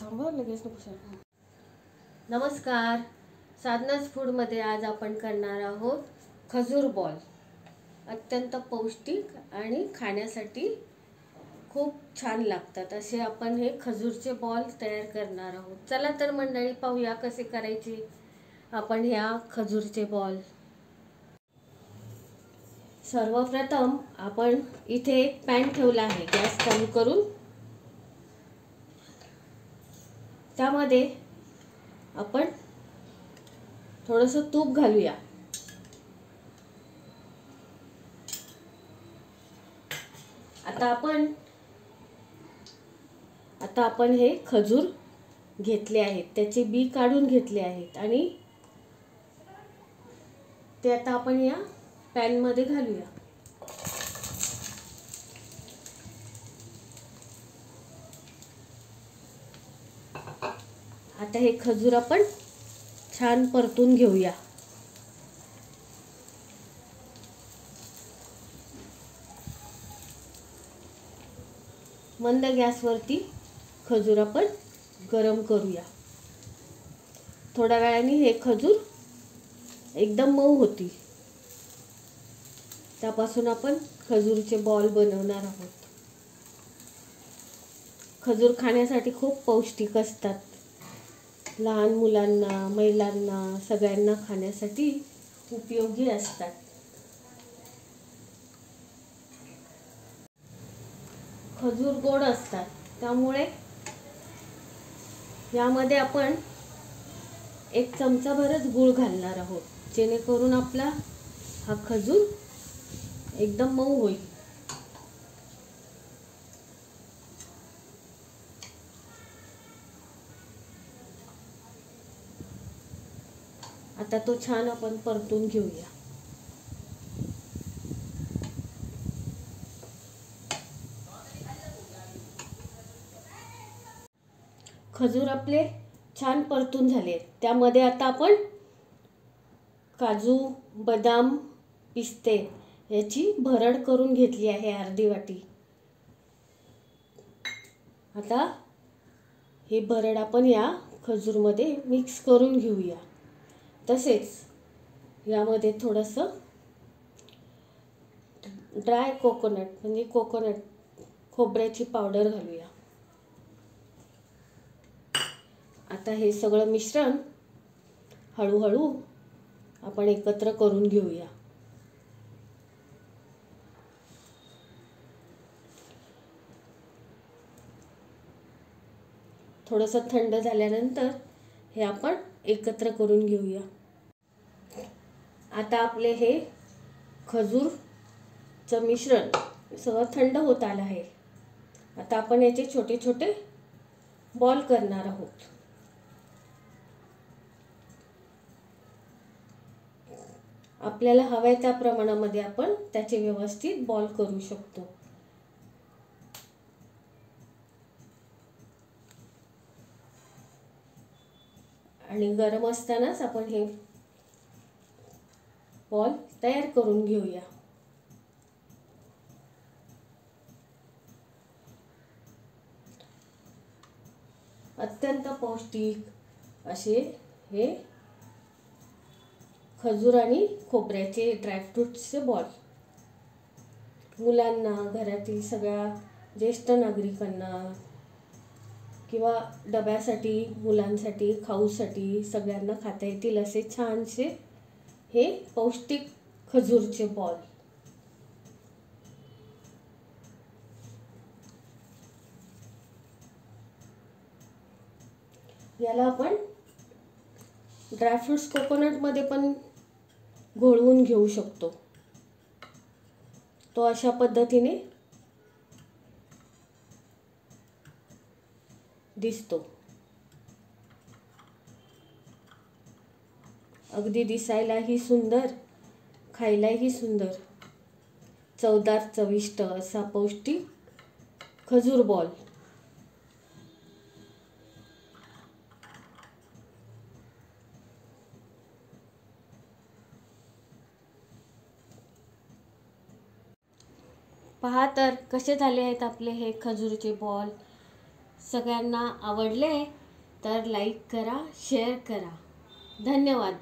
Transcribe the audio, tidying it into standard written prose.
थांबा लगेच नको. नमस्कार, साधनाज फूडमध्ये आज आपण करणार आहोत खजूर बॉल. अत्यंत पौष्टिक आणि खाण्यासाठी खूप छान लागतात असे आपण हे खजूरचे बॉल तयार करणार आहोत. चला तर मंडळी, पाहूया कसे करायचे आपण ह्या खजूरचे बॉल. सर्वप्रथम आपण इथे एक पॅन ठेवला आहे गॅस चालू करून. त्यामध्ये आपण थोडंसं तूप घालूया. आता आपण हे खजूर घेतले आहेत, त्याचे बी काढून घेतले आहेत आणि ते आता आपण या पॅन मध्ये घालूया. आता हे खजूर आपण छान परतून घेऊया. मंद गॅसवरती खजूर आपण गरम करूया. थोड्या वेळाने हे खजूर एकदम मऊ होतील. त्यापासून आपण खजूरचे बॉल बनवणार आहोत. खजूर खाण्यासाठी खूप पौष्टिक असतात. लहान मुलांना, महिलांना, सगळ्यांना खाण्यासाठी उपयोगी असतात. खजूर गोड असतात, त्यामुळे यामध्ये आपण 1 चमचाभरच गूळ घालणार आहोत, जेणेकरून आपला हा खजूर एकदम मऊ होईल. आता तो छान आपण परतून घेऊया. खजूर आपले छान परतून झाले. त्यामध्ये आता आपण काजू, बदाम, पिस्ते याची भरड करून घेतली आहे अर्धी वाटी. आता ही भरड आपण या खजूरमध्ये मिक्स करून घेऊया. तसेच यामध्ये थोडंसं ड्राय कोकोनट म्हणजे खोबऱ्याची पावडर घालूया. आता हे सगळं मिश्रण हळूहळू आपण एकत्र करून घेऊया. थोडंसं थंड झाल्यानंतर हे आपण एकत्र करून घेऊया. आता आपले हे खजूरचं मिश्रण सगळं थंड होत आलं आहे. आता आपण याचे छोटे छोटे बॉल करणार आहोत. आपल्याला हव्या त्या प्रमाणामध्ये आपण त्याचे व्यवस्थित बॉल करू शकतो. आणि गरम असतानाच आपण हे बॉल तयार करून घेऊया. अत्यंत पौष्टिक असे हे खजूर आणि खोबऱ्याचे ड्रायफ्रूट्सचे बॉल मुलांना, घरातील सगळ्या ज्येष्ठ नागरिकांना किंवा डब्यासाठी, मुलांसाठी, खाऊसाठी सगळ्यांना खाता येतील असे छानसे हे पौष्टिक खजूरचे बॉल. याला आपण ड्रायफ्रुट्स कोकोनटमध्ये पण घोळवून घेऊ शकतो. तो अशा पद्धतीने दिसतो. अगदी दिसायलाही सुंदर, खायलाही सुंदर, चवदार, चविष्ट असा पौष्टिक खजूर बॉल. पहा तर कसे झाले आहेत आपले हे खजूरचे बॉल. सगळ्यांना आवडले तर लाईक करा, शेअर करा. धन्यवाद.